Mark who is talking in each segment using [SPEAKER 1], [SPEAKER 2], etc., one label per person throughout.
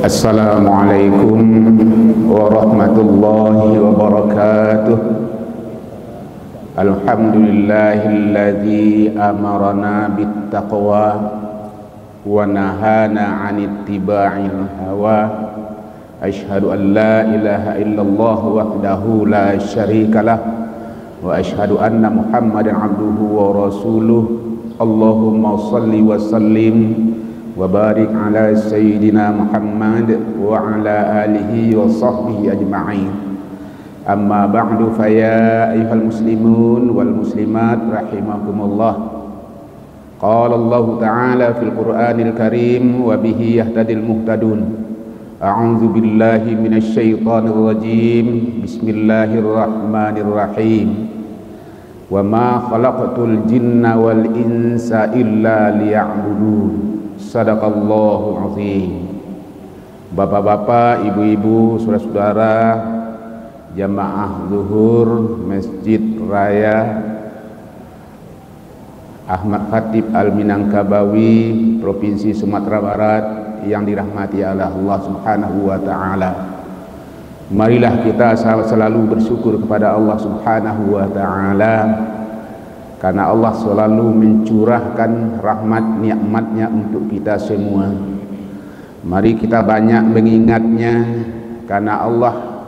[SPEAKER 1] Assalamualaikum warahmatullahi wabarakatuh. Alhamdulillahilladzi amarana bittaqwa wa nahana 'anittiba'il hawa. Asyhadu an la ilaha illallah wahdahu la syarikalah wa asyhadu anna Muhammadan 'abduhu wa rasuluh. Allahumma shalli wa sallim wa barik ala sayyidina Muhammad wa ala alihi wa sahbihi ajma'in. Amma ba'du, fa ya ayyuhal muslimun wal muslimat rahimakumullah. Qala Allah ta'ala fil Qur'anil Karim wa bihi yahtadil muhtadun. A'udzu billahi minasy syaithanir rajim. Bismillahirrahmanirrahim. Wa ma khalaqtul jinna wal insa illa liya'budun. Sadaqallahu azim. Bapak-bapak, ibu-ibu, saudara-saudara jamaah zuhur Masjid Raya Ahmad Khatib Al-Minangkabawi, Provinsi Sumatera Barat, yang dirahmati oleh Allah Subhanahu wa taala. Marilah kita selalu bersyukur kepada Allah Subhanahu wa taala, karena Allah selalu mencurahkan rahmat nikmatnya untuk kita semua. Mari kita banyak mengingatnya, karena Allah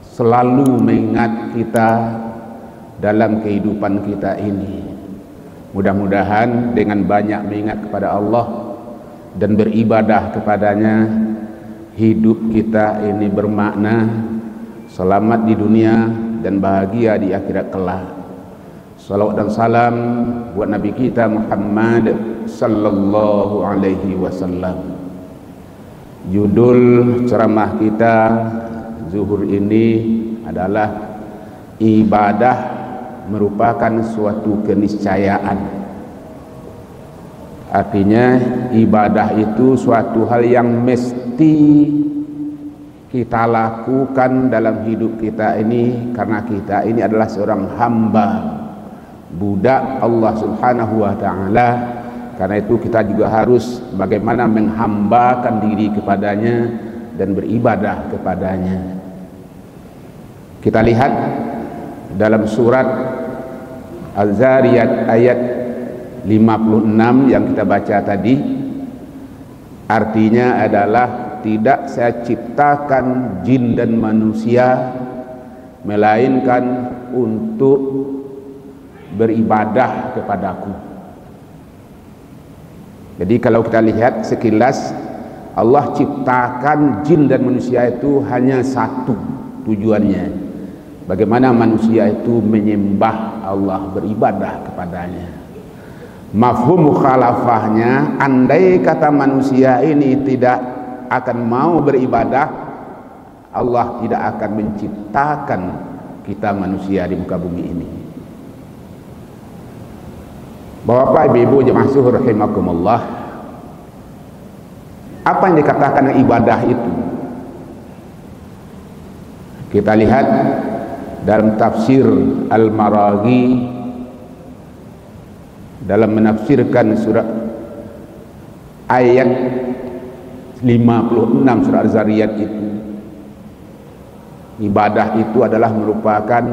[SPEAKER 1] selalu mengingat kita dalam kehidupan kita ini. Mudah-mudahan dengan banyak mengingat kepada Allah dan beribadah kepadanya, hidup kita ini bermakna, selamat di dunia dan bahagia di akhirat kelak. Salawat dan salam buat Nabi kita Muhammad sallallahu alaihi wasallam. Judul ceramah kita zuhur ini adalah ibadah merupakan suatu keniscayaan. Artinya ibadah itu suatu hal yang mesti kita lakukan dalam hidup kita ini, karena kita ini adalah seorang hamba, budak Allah Subhanahu wa ta'ala. Karena itu kita juga harus bagaimana menghambakan diri kepadanya dan beribadah kepadanya. Kita lihat dalam surat Al-Zariyat ayat 56 yang kita baca tadi. Artinya adalah, tidak saya ciptakan jin dan manusia melainkan untuk beribadah kepadaku. Jadi kalau kita lihat sekilas, Allah ciptakan jin dan manusia itu hanya satu tujuannya, bagaimana manusia itu menyembah Allah, beribadah kepadanya. Mafhum mukhalafahnya, andai kata manusia ini tidak akan mau beribadah, Allah tidak akan menciptakan kita manusia di muka bumi ini. Bapak, ibu-ibu, jemaah zuhur rahimakumullah, apa yang dikatakan ibadah itu? Kita lihat dalam tafsir Al-Maraghi, dalam menafsirkan surat ayat 56 surat Az-Zariyat itu, ibadah itu adalah merupakan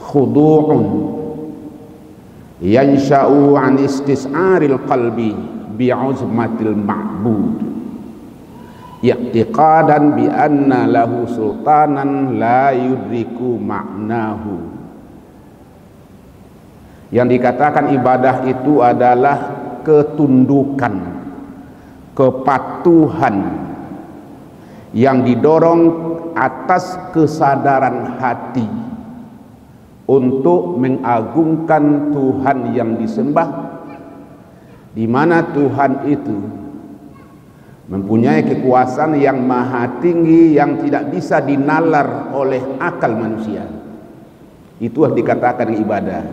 [SPEAKER 1] khudu'un yansha'u an istis'aril qalbi bi'uzmatil ma'bud i'tiqadan bi anna lahu sultanan la yudriku ma'nahu. Yang dikatakan ibadah itu adalah ketundukan, kepatuhan yang didorong atas kesadaran hati untuk mengagungkan Tuhan yang disembah, di mana Tuhan itu mempunyai kekuasaan yang maha tinggi yang tidak bisa dinalar oleh akal manusia. Itu yang dikatakan ibadah.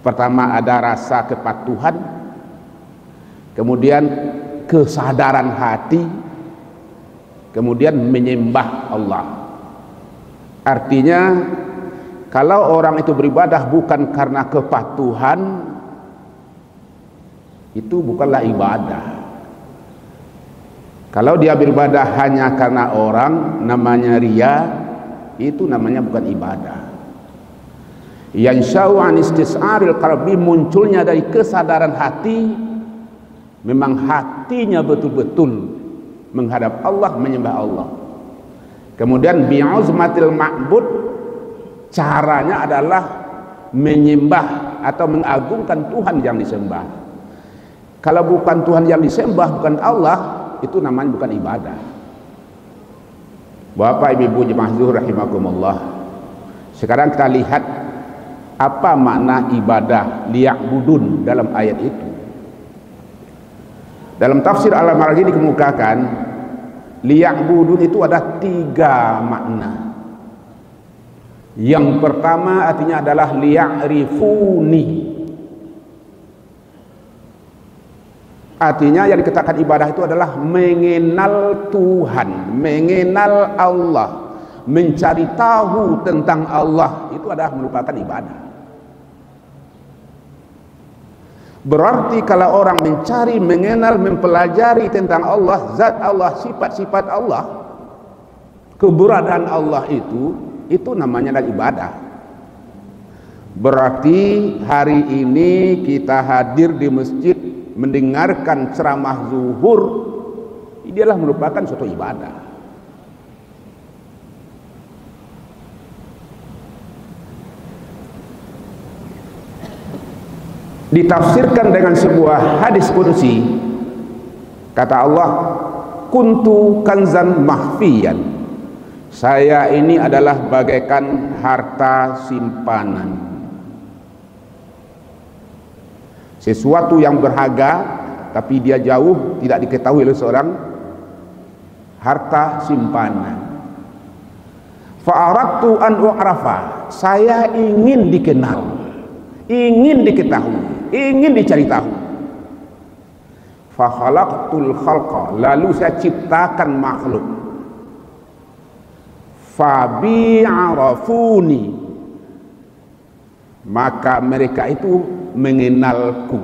[SPEAKER 1] Pertama ada rasa kepatuhan, kemudian kesadaran hati, kemudian menyembah Allah. Artinya kalau orang itu beribadah bukan karena kepatuhan, itu bukanlah ibadah. Kalau dia beribadah hanya karena orang, namanya riya, itu namanya bukan ibadah. Yansha'u an istis'aril qalbi, munculnya dari kesadaran hati, memang hatinya betul-betul menghadap Allah, menyembah Allah. Kemudian bi'uzmatil ma'bud, caranya adalah menyembah atau mengagungkan Tuhan yang disembah. Kalau bukan Tuhan yang disembah, bukan Allah, itu namanya bukan ibadah. Bapak Ibu jemaah zuhur rahimakumullah. Sekarang kita lihat apa makna ibadah liya'budun dalam ayat itu. Dalam tafsir Al-Maraghi dikemukakan liya'budun itu ada 3 makna. Yang pertama artinya adalah liya'rifuni. Artinya yang dikatakan ibadah itu adalah mengenal Tuhan, mengenal Allah, mencari tahu tentang Allah, itu adalah merupakan ibadah. Berarti kalau orang mencari, mengenal, mempelajari tentang Allah, zat Allah, sifat-sifat Allah, keberadaan Allah itu namanya adalah ibadah. Berarti hari ini kita hadir di masjid mendengarkan ceramah zuhur, ini adalah merupakan suatu ibadah. Ditafsirkan dengan sebuah hadis qudsi, kata Allah, kuntu kanzan mahfiyan, saya ini adalah bagaikan harta simpanan, sesuatu yang berharga tapi dia jauh tidak diketahui oleh seorang, harta simpanan. Fa'aradtu an u'rafa, saya ingin dikenal, ingin diketahui, ingin dicari tahu. Fa khalaqtul khalqa, lalu saya ciptakan makhluk. Fa bi'arafuni, maka mereka itu mengenalku,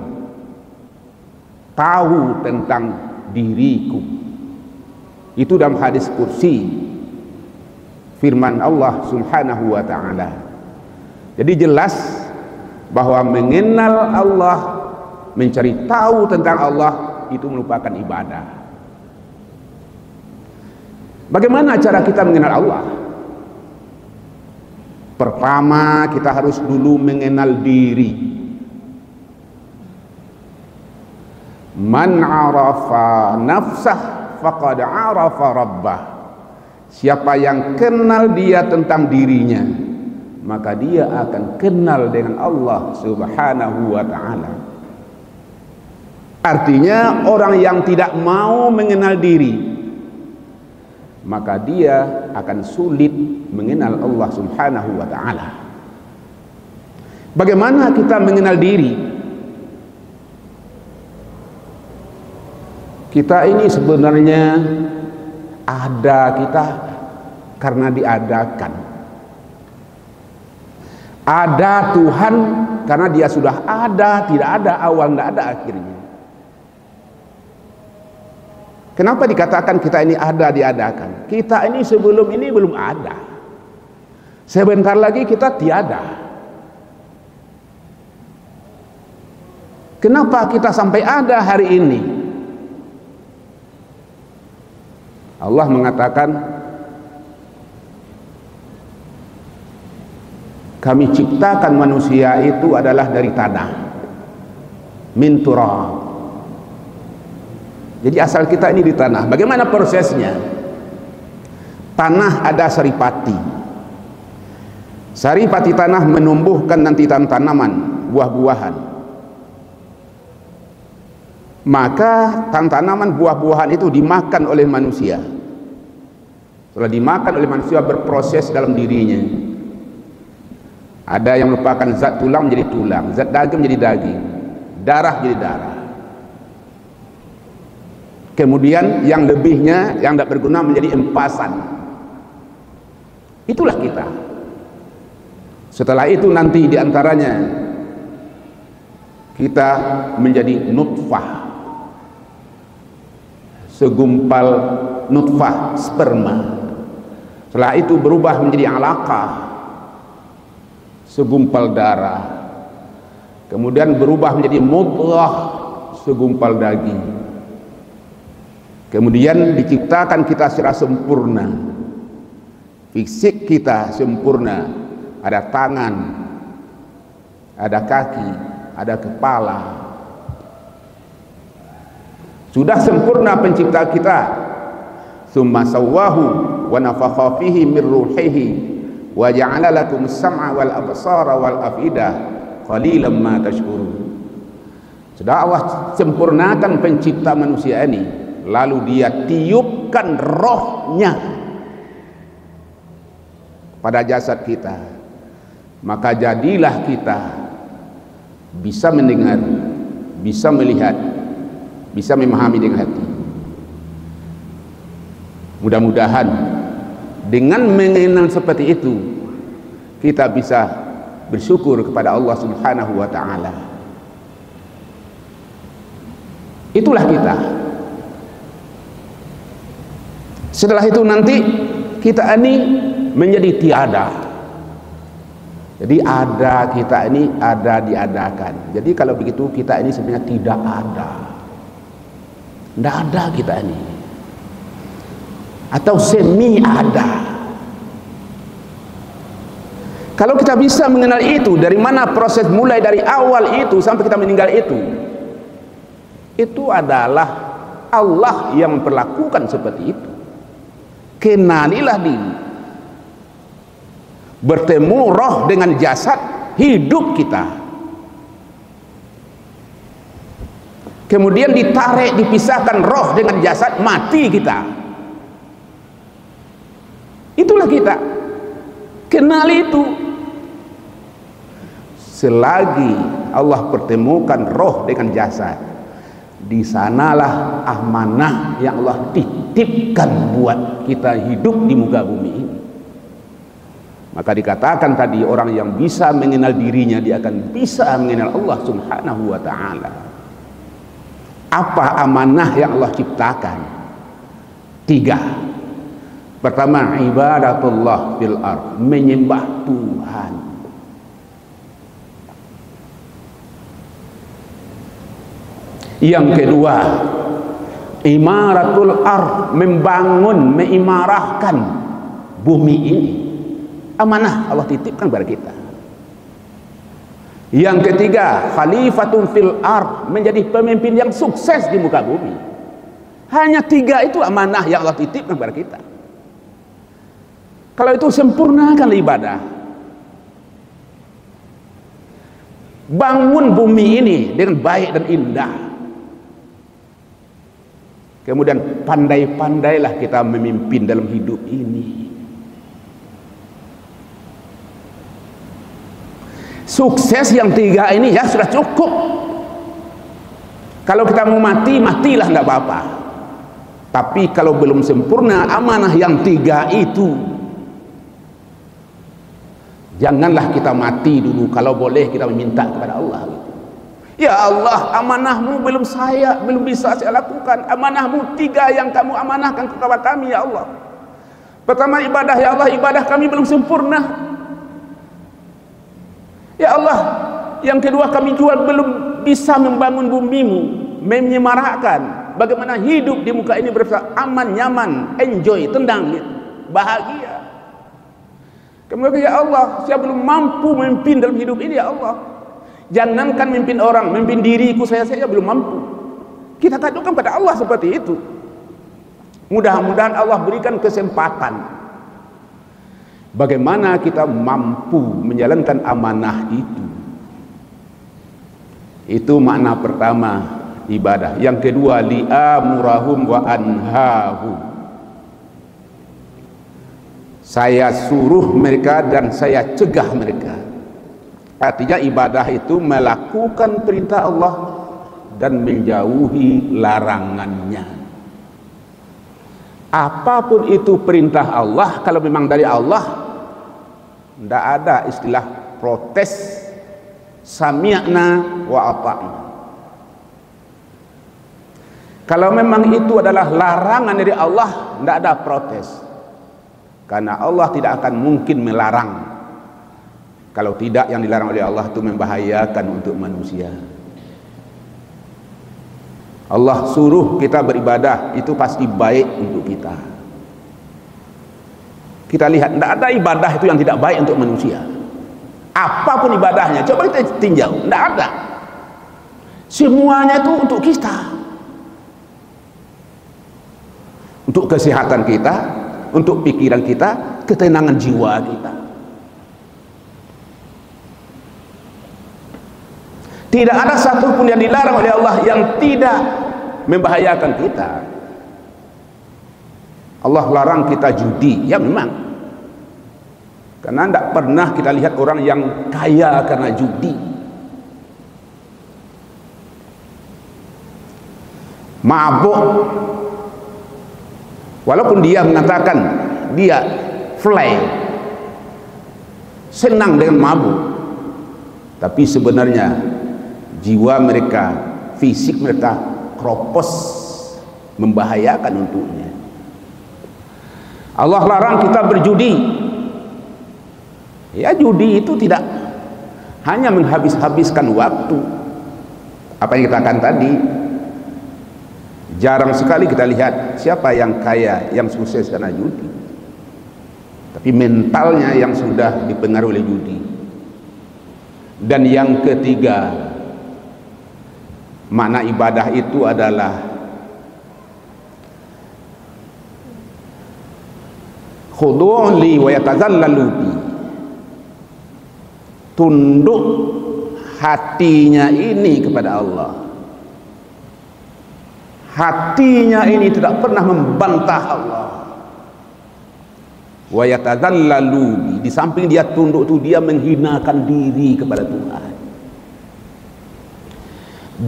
[SPEAKER 1] tahu tentang diriku. Itu dalam hadis kursi, firman Allah subhanahu wa ta'ala. Jadi jelas bahwa mengenal Allah, mencari tahu tentang Allah, itu merupakan ibadah. Bagaimana cara kita mengenal Allah? Pertama, kita harus dulu mengenal diri. Man arafa nafsah faqad arafa rabbah. Siapa yang kenal dia tentang dirinya, maka dia akan kenal dengan Allah subhanahu wa ta'ala. Artinya orang yang tidak mau mengenal diri, maka dia akan sulit mengenal Allah subhanahu wa ta'ala. Bagaimana kita mengenal diri? Kita ini sebenarnya ada kita karena diadakan. Ada Tuhan karena dia sudah ada, tidak ada awal, tidak ada akhirnya. Kenapa dikatakan kita ini ada, diadakan? Kita ini sebelum ini belum ada. Sebentar lagi kita tiada. Kenapa kita sampai ada hari ini? Allah mengatakan, kami ciptakan manusia itu adalah dari tanah, min turab. Jadi asal kita ini di tanah. Bagaimana prosesnya? Tanah ada saripati. Saripati tanah menumbuhkan nanti tanaman, buah-buahan. Maka tanaman buah-buahan itu dimakan oleh manusia. Setelah dimakan oleh manusia, berproses dalam dirinya. Ada yang merupakan zat tulang menjadi tulang, zat daging menjadi daging, darah jadi darah. Kemudian yang lebihnya, yang tidak berguna menjadi empasan. Itulah kita. Setelah itu nanti diantaranya kita menjadi nutfah. segumpal nutfah sperma. Setelah itu berubah menjadi alaqah, segumpal darah. Kemudian berubah menjadi mudghah, segumpal daging. Kemudian diciptakan kita secara sempurna. Fisik kita sempurna. Ada tangan, ada kaki, ada kepala. Sudah sempurna pencipta kita. Tsumma sawwahu wa nafakha fihi min ruhihi wa ja'ala lakum as-sam'a wal absara wal afidah qalilan ma tashkurun. Sudah Allah sempurnakan pencipta manusia ini, lalu dia tiupkan rohnya pada jasad kita, maka jadilah kita bisa mendengar, bisa melihat, bisa memahami dengan hati. Mudah-mudahan dengan mengenal seperti itu kita bisa bersyukur kepada Allah Subhanahu wa ta'ala. Itulah kita. Setelah itu nanti kita ini menjadi tiada. Jadi ada kita ini, ada diadakan. Jadi kalau begitu kita ini sebenarnya tidak ada. Tidak ada kita ini. Atau semi ada. Kalau kita bisa mengenal itu, dari mana proses mulai dari awal itu sampai kita meninggal itu adalah Allah yang memperlakukan seperti itu. Kenalilah diri. Bertemu roh dengan jasad, hidup kita. Kemudian ditarik, dipisahkan roh dengan jasad, mati kita. Itulah kita. Kenal itu. Selagi Allah pertemukan roh dengan jasad, di sanalah amanah yang Allah titipkan buat kita hidup di muka bumi ini. Maka dikatakan tadi, orang yang bisa mengenal dirinya, dia akan bisa mengenal Allah Subhanahu wa ta'ala. Apa amanah yang Allah ciptakan? 3. Pertama, ibadatullah fil ardh, menyembah Tuhan. Yang kedua, imaratul ardh, membangun, mengimarahkan bumi ini. Amanah Allah titipkan kepada kita. Yang ketiga, khalifatun fil ardh, menjadi pemimpin yang sukses di muka bumi. Hanya 3 itu amanah yang Allah titipkan kepada kita. Kalau itu sempurnakan ibadah. Bangun bumi ini dengan baik dan indah. Kemudian pandai-pandailah kita memimpin dalam hidup ini. Sukses yang 3 ini ya sudah cukup. Kalau kita mau mati, matilah, tidak apa-apa. Tapi kalau belum sempurna amanah yang 3 itu, janganlah kita mati dulu. Kalau boleh kita meminta kepada Allah. Ya Allah, amanahmu belum bisa saya lakukan. Amanahmu 3 yang kamu amanahkan kepada kami, ya Allah. Pertama ibadah, ya Allah, ibadah kami belum sempurna. Ya Allah, yang kedua kami juga belum bisa membangun bumimu, menyemarakkan bagaimana hidup di muka ini bersama aman, nyaman, enjoy, tenang, bahagia. Kemudian ya Allah, saya belum mampu memimpin dalam hidup ini, ya Allah. Jangankan memimpin orang, memimpin diriku saya belum mampu. Kita kadukan pada Allah seperti itu. Mudah-mudahan Allah berikan kesempatan. Bagaimana kita mampu menjalankan amanah itu. Itu makna pertama, ibadah. Yang kedua, li'amurahum wa anhahum. Saya suruh mereka dan saya cegah mereka. Artinya ibadah itu melakukan perintah Allah dan menjauhi larangannya. Apapun itu perintah Allah, kalau memang dari Allah, tidak ada istilah protes. Sami'na wa ata'na. Kalau memang itu adalah larangan dari Allah, tidak ada protes. Karena Allah tidak akan mungkin melarang. Kalau tidak, yang dilarang oleh Allah itu membahayakan untuk manusia. Allah suruh kita beribadah, itu pasti baik untuk kita. Kita lihat, tidak ada ibadah itu yang tidak baik untuk manusia. Apapun ibadahnya, coba kita tinjau, tidak ada. Semuanya itu untuk kita. Untuk kesehatan kita, untuk pikiran kita, ketenangan jiwa kita. Tidak ada satupun yang dilarang oleh Allah yang tidak membahayakan kita. Allah larang kita judi, ya memang. Karena tidak pernah kita lihat orang yang kaya karena judi. Mabuk, walaupun dia mengatakan dia fly, senang dengan mabuk, tapi sebenarnya jiwa mereka, fisik mereka kropos, membahayakan untuknya. Allah larang kita berjudi. Ya, judi itu tidak hanya menghabis-habiskan waktu. Apa yang kita katakan tadi, jarang sekali kita lihat siapa yang kaya, yang sukses karena judi. Tapi mentalnya yang sudah dipengaruhi oleh judi. Dan yang ketiga, makna ibadah itu adalah khudu'un li wa yatazallalu bi. Tunduk hatinya ini kepada Allah. Hatinya ini tidak pernah membantah Allah. Wa yatazallalu bi. Di samping dia tunduk itu, dia menghinakan diri kepada Tuhan.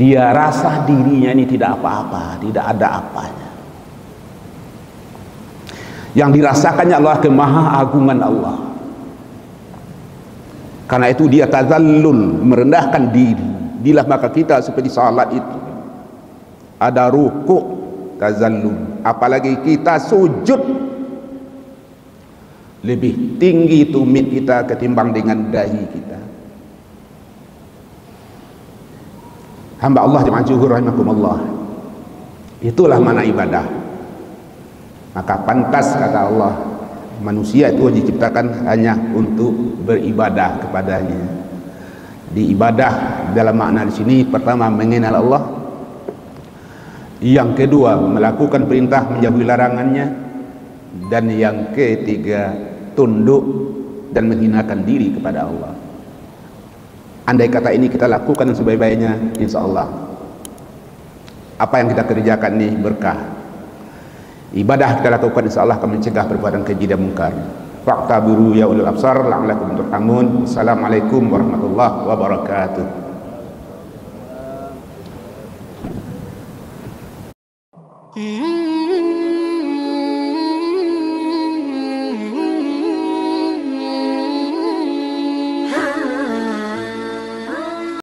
[SPEAKER 1] Dia rasa dirinya ini tidak apa-apa, tidak ada apanya. Yang dirasakannya adalah kemahaagungan Allah. Karena itu dia tazallul, merendahkan diri. Bila maka kita seperti salat itu ada rukuk, tazallul, apalagi kita sujud, lebih tinggi tumit kita ketimbang dengan dahi kita. Hamba Allah jemaah zuhur rahimakumullah, itulah mana ibadah. Maka pantas kata Allah, manusia itu diciptakan hanya untuk beribadah kepadanya. Di ibadah dalam makna di sini, pertama mengenal Allah, yang kedua melakukan perintah menjauhi larangannya, dan yang ketiga tunduk dan menghinakan diri kepada Allah. Andai kata ini kita lakukan sebaik-baiknya, insya Allah apa yang kita kerjakan ini berkah. Ibadah kita lakukan insya Allah akan mencegah perbuatan keji dan mungkar. Fa'tabiru ya ulul absar la'allakum turhamun. Assalamualaikum warahmatullahi wabarakatuh.